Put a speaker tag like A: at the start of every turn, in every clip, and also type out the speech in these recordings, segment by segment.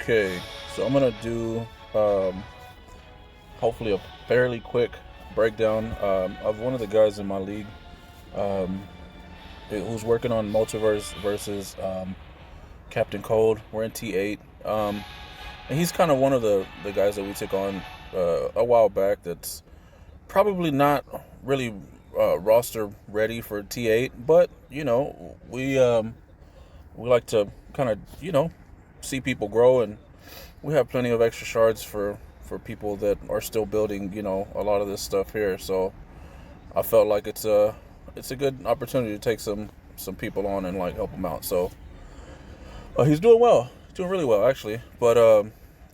A: Okay, so I'm gonna do hopefully a fairly quick breakdown of one of the guys in my league um, who's working on Multiverse versus Captain Cold. We're in T8, and he's kind of one of the guys that we took on a while back. That's probably not really roster ready for T8, but we like to kind of see people grow, and we have plenty of extra shards for people that are still building a lot of this stuff here. So I felt like it's a good opportunity to take some people on and like help them out. So he's doing well, doing really well actually. But I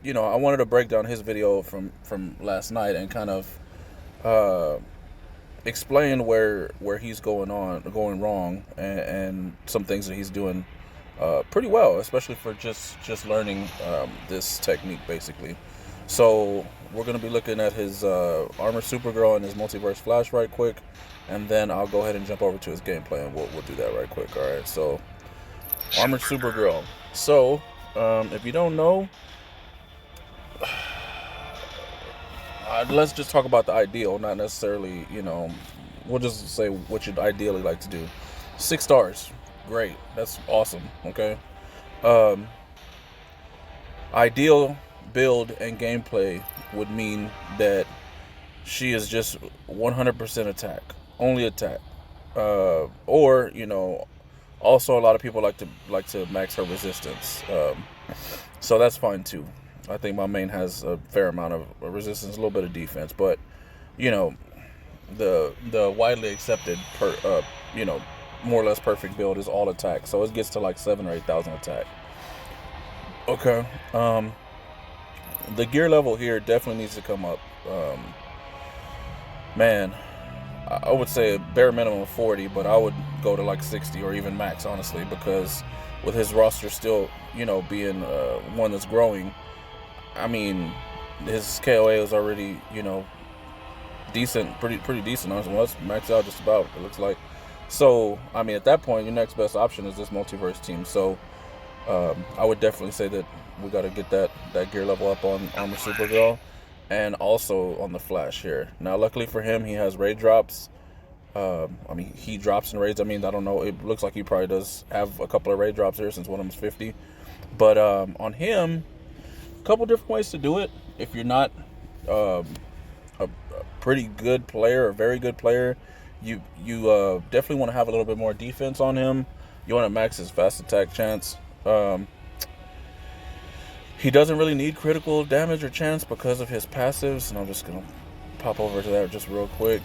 A: wanted to break down his video from last night and kind of uh explain where he's going wrong, and some things that he's doing pretty well, especially for just learning this technique basically. So we're gonna be looking at his Armor Supergirl and his Multiverse Flash right quick, and then I'll go ahead and jump over to his gameplay, and we'll do that right quick. All right. So Armor Supergirl. So if you don't know, let's just talk about the ideal, not necessarily, we'll just say what you'd ideally like to do. 6 stars. Great. That's awesome. Okay. Um, Ideal build and gameplay would mean that she is just 100% attack, only attack. Or, also a lot of people like to max her resistance. So that's fine too. I think my main has a fair amount of resistance, a little bit of defense, but you know, the widely accepted more or less perfect build is all attack. So it gets to like 7 or 8,000 attack. Okay. The gear level here definitely needs to come up. Man, I would say a bare minimum of 40, but I would go to like 60 or even max, honestly, because with his roster still, being one that's growing, I mean, his KOA is already, decent, pretty decent. Honestly, well, it's maxed out just about. It looks like. So, I mean, at that point, your next best option is this multiverse team. So, I would definitely say that we got to get that gear level up on Armor Supergirl, and also on the Flash here. Now, luckily for him, he has raid drops. I mean, he drops in raids. I mean, I don't know. It looks like he probably does have a couple of raid drops here since one of them's 50. But on him, a couple different ways to do it. If you're not um, a pretty good player or very good player, you definitely want to have a little bit more defense on him. You want to max his fast attack chance. He doesn't really need critical damage or chance because of his passives, and I'm just gonna pop over to that just real quick.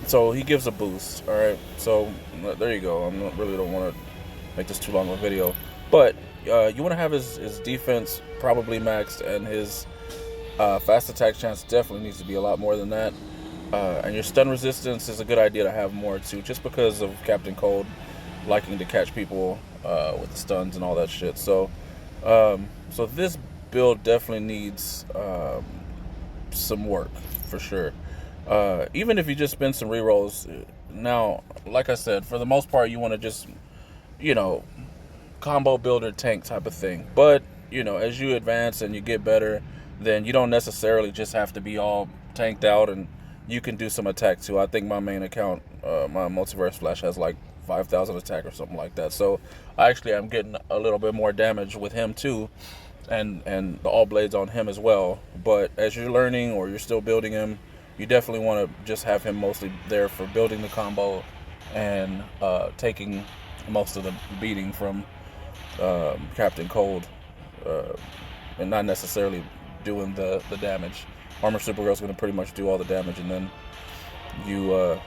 A: So he gives a boost. All right, so there you go. Really don't want to make this too long of a video, but you want to have his defense probably maxed, and his fast attack chance definitely needs to be a lot more than that. And your stun resistance is a good idea to have more too, just because of Captain Cold liking to catch people with the stuns and all that shit. So, so this build definitely needs some work for sure. Even if you just spend some rerolls, now, like I said, for the most part, you want to just, you know, combo builder tank type of thing. But as you advance and you get better, then you don't necessarily just have to be all tanked out, and you can do some attack too. I think my main account, my Multiverse Flash, has like 5,000 attack or something like that. So I actually am getting a little bit more damage with him too, and the all blades on him as well. But as you're learning or you're still building him, you definitely want to just have him mostly there for building the combo and taking most of the beating from Captain Cold, and not necessarily doing the damage. Armor Supergirl's going to pretty much do all the damage, and then you,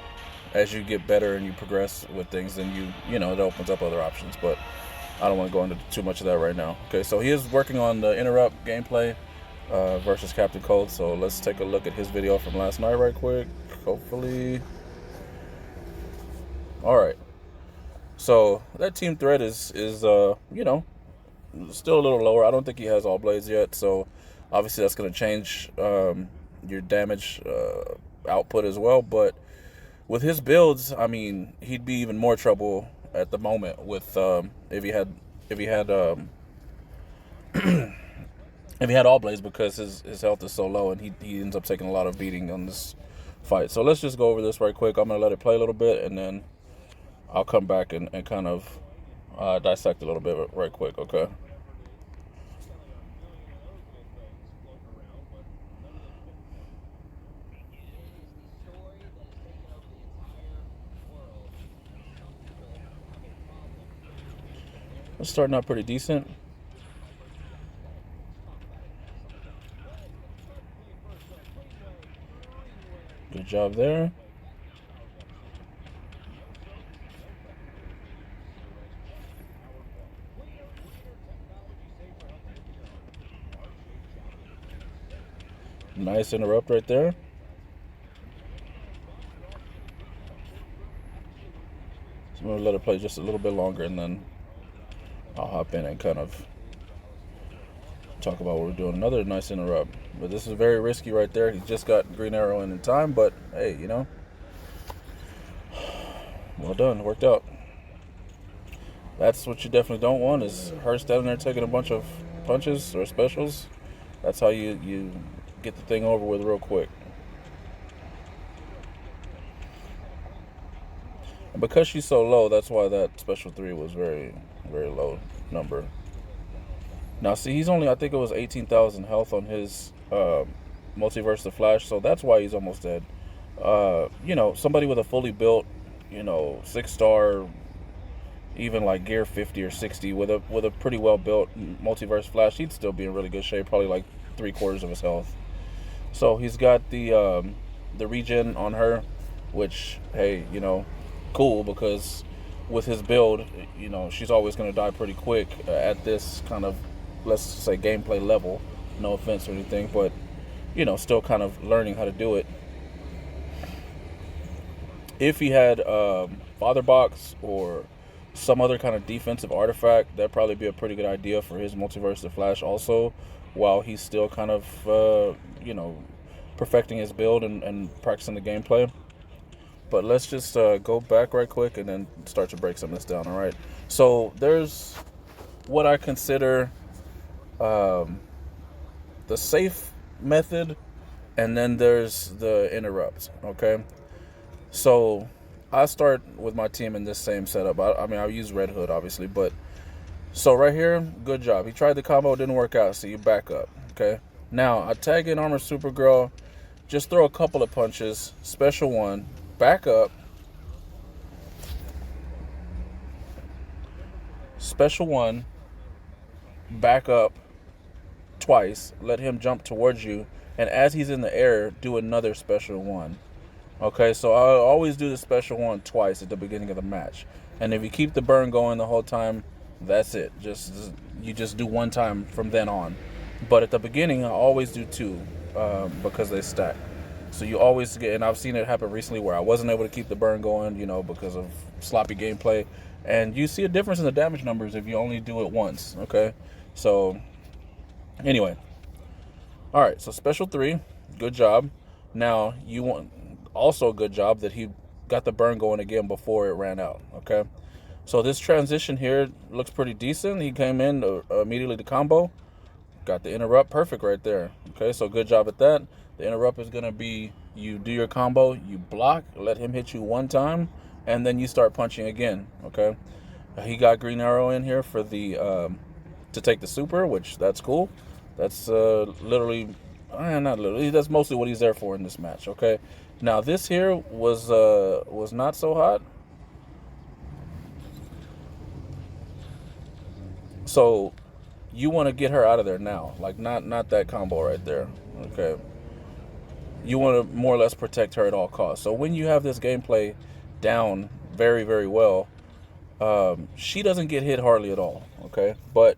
A: as you get better and you progress with things, then it opens up other options. But I don't want to go into too much of that right now. Okay, so he is working on the interrupt gameplay versus Captain Cold. So let's take a look at his video from last night right quick. Hopefully. All right. So that team threat is still a little lower. I don't think he has all blades yet, so obviously that's going to change your damage output as well. But with his builds, I mean, he'd be even more trouble at the moment with if he had if he had if he had all blades, because his health is so low, and he ends up taking a lot of beating on this fight. So let's just go over this right quick. I'm gonna let it play a little bit, and then I'll come back and kind of dissect a little bit right quick. Okay. It's starting out pretty decent. Good job there. Nice interrupt right there. So I'm going to let it play just a little bit longer, and then I'll hop in and kind of talk about what we're doing. Another nice interrupt. But this is very risky right there. He just got Green Arrow in time, but hey, you know, well done. Worked out. That's what you definitely don't want, is her standing there taking a bunch of punches or specials. That's how you get the thing over with real quick. And because she's so low, that's why that special 3 was very, very low number. Now, see, he's only, I think it was 18,000 health on his Multiverse the Flash, so that's why he's almost dead. You know, somebody with a fully built, you know, 6-star, even like gear 50 or 60 with a pretty well built Multiverse Flash, he'd still be in really good shape, probably like 3/4 of his health. So he's got the regen on her, which, hey, you know, cool, because with his build, you know, she's always going to die pretty quick at this kind of, let's say, gameplay level. No offense or anything, but, you know, still kind of learning how to do it. If he had Father Box or some other kind of defensive artifact, that'd probably be a pretty good idea for his Multiverse the Flash also, while he's still kind of, you know, perfecting his build and practicing the gameplay. But let's just go back right quick and then start to break some of this down, all right? So there's what I consider the safe method, and then there's the interrupt, okay? So I start with my team in this same setup. I mean, I use Red Hood, obviously, but so right here, good job. He tried the combo, didn't work out, so you back up, okay? Now, I tag in Armor Supergirl, just throw a couple of punches, special 1, back up, special 1, back up twice, let him jump towards you, and as he's in the air, do another special 1. Okay, so I always do the special 1 twice at the beginning of the match. And if you keep the burn going the whole time, that's it. You just do 1 time from then on. But at the beginning, I always do 2 because they stack. So you always get, and I've seen it happen recently where I wasn't able to keep the burn going, you know, because of sloppy gameplay. And you see a difference in the damage numbers if you only do it once, okay? So, anyway. All right, so special 3, good job. Now, you want also a good job that he got the burn going again before it ran out, okay? So this transition here looks pretty decent. He came in immediately to combo, got the interrupt, perfect right there, okay? So good job at that. The interrupt is going to be you do your combo, you block, let him hit you 1 time, and then you start punching again, okay? He got Green Arrow in here for the to take the super, which that's cool. That's literally, not literally, that's mostly what he's there for in this match, okay? Now this here was not so hot. So you want to get her out of there now, like not that combo right there, okay? You want to more or less protect her at all costs. So when you have this gameplay down very, very well, she doesn't get hit hardly at all, okay? But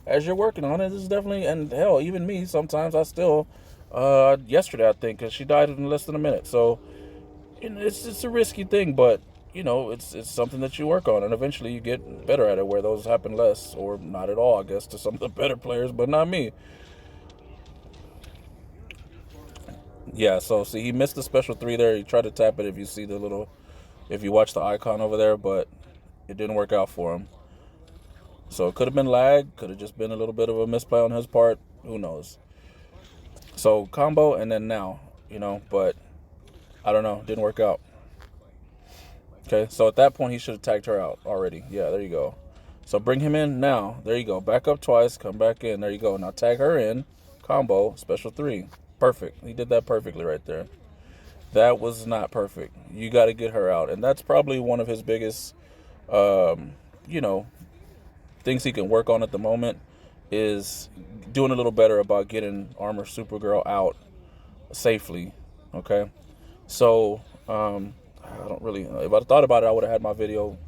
A: as you're working on it, this is definitely, and hell, even me, sometimes I still, yesterday I think, because she died in less than a minute. So, you know, it's a risky thing, but, you know, it's something that you work on, and eventually you get better at it, where those happen less, or not at all, I guess, to some of the better players, but not me. Yeah, so see, he missed the special 3 there. He tried to tap it if you see the little, if you watch the icon over there, but it didn't work out for him. So it could have been lag, could have just been a little bit of a misplay on his part. Who knows? So combo and then now, but I don't know. Didn't work out. Okay, so at that point, he should have tagged her out already. Yeah, there you go. So bring him in now. There you go. Back up twice, come back in. There you go. Now tag her in. Combo, special 3. Perfect. He did that perfectly right there. That was not perfect. You got to get her out. And that's probably one of his biggest, things he can work on at the moment is doing a little better about getting Armor Supergirl out safely. Okay? So, I don't really, if I thought about it, I would have had my video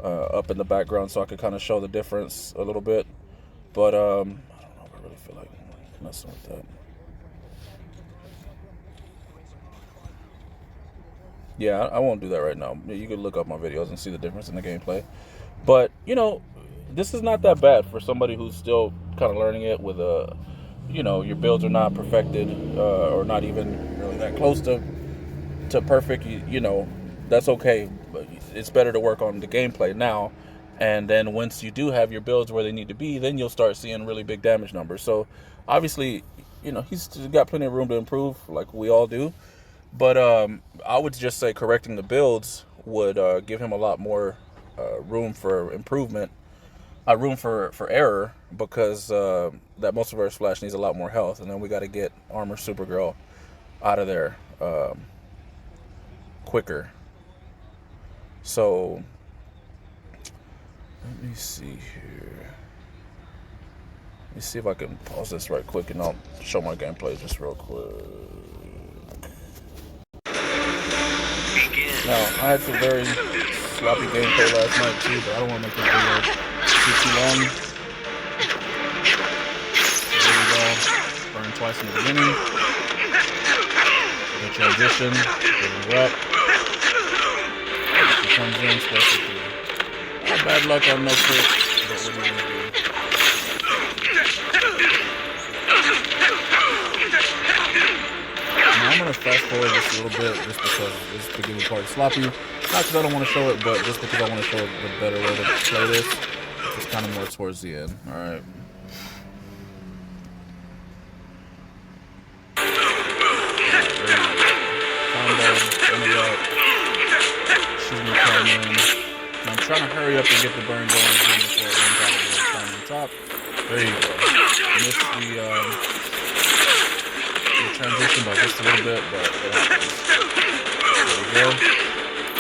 A: up in the background so I could kind of show the difference a little bit. But, I don't know if I really feel like messing with that. Yeah, I won't do that right now. You can look up my videos and see the difference in the gameplay. But, this is not that bad for somebody who's still kind of learning it with your builds are not perfected or not even really that close to perfect. That's okay. But it's better to work on the gameplay now. And then once you do have your builds where they need to be, then you'll start seeing really big damage numbers. So obviously, he's got plenty of room to improve like we all do. But I would just say correcting the builds would give him a lot more room for improvement, room for error, because that Multiverse Flash needs a lot more health. And then we got to get Armor Supergirl out of there quicker. So let me see here. Let me see if I can pause this right quick and I'll show my gameplay just real quick. Now, I had some very sloppy gameplay last night too, but I don't want to make this video too long. There we go. Burn twice in the beginning. The transition, getting her up. She comes in, special 3. Bad luck on no crit, but what are you gonna do? Now I'm gonna fast forward this a little bit just because this beginning part is sloppy. Not because I don't want to show it, but just because I want to show the better way to play this. It's kind of more towards the end. Alright. She's gonna come in. I'm trying to hurry up and get the burn going again before it runs out of the time on top. There you go. Missed the transition by just a little bit, but it happens. There we go.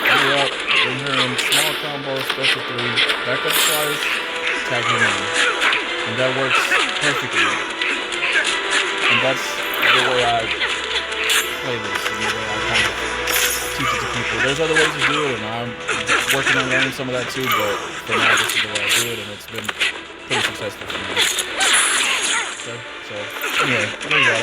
A: Hurry up, bring her in, small combo, special 3, back up twice, tag him in. And that works perfectly. And that's the way I play this, and the way I kind of teach it to people. There's other ways to do it, and I'm working on learning some of that too, but for now this is the way I do it, and it's been pretty successful for me. Okay, so anyway, there you go.